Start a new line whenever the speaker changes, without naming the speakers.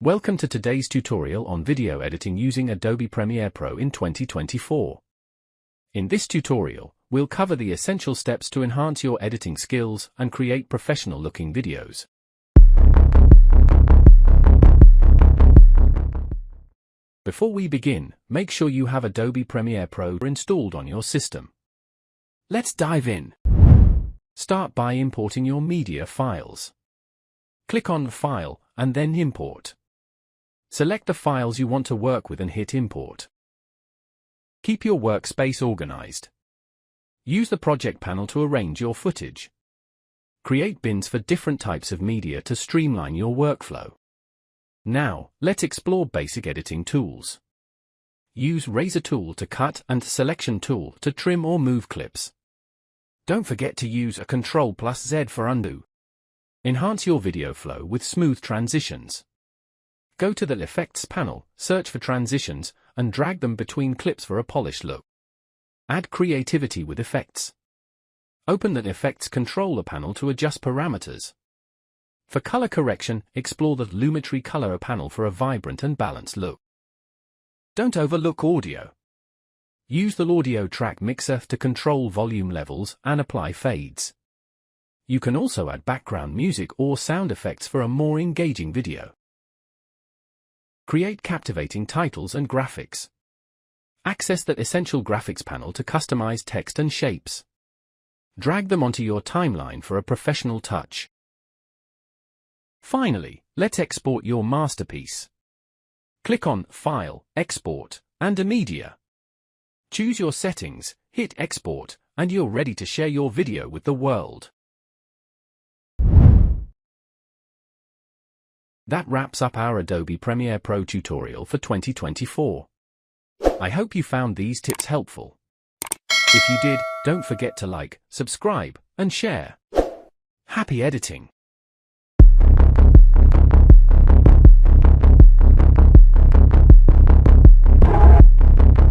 Welcome to today's tutorial on video editing using Adobe Premiere Pro in 2024. In this tutorial, we'll cover the essential steps to enhance your editing skills and create professional-looking videos. Before we begin, make sure you have Adobe Premiere Pro installed on your system. Let's dive in. Start by importing your media files. Click on File and then Import. Select the files you want to work with and hit Import. Keep your workspace organized. Use the project panel to arrange your footage. Create bins for different types of media to streamline your workflow. Now, let's explore basic editing tools. Use Razor tool to cut and Selection tool to trim or move clips. Don't forget to use a Ctrl+Z for undo. Enhance your video flow with smooth transitions. Go to the Effects panel, search for transitions, and drag them between clips for a polished look. Add creativity with effects. Open the Effects Controller panel to adjust parameters. For color correction, explore the Lumetri Color panel for a vibrant and balanced look. Don't overlook audio. Use the Audio Track Mixer to control volume levels and apply fades. You can also add background music or sound effects for a more engaging video. Create captivating titles and graphics. Access the Essential Graphics panel to customize text and shapes. Drag them onto your timeline for a professional touch. Finally, let's export your masterpiece. Click on File, Export, and Media. Choose your settings, hit Export, and you're ready to share your video with the world. That wraps up our Adobe Premiere Pro tutorial for 2024. I hope you found these tips helpful. If you did, don't forget to like, subscribe, and share. Happy editing!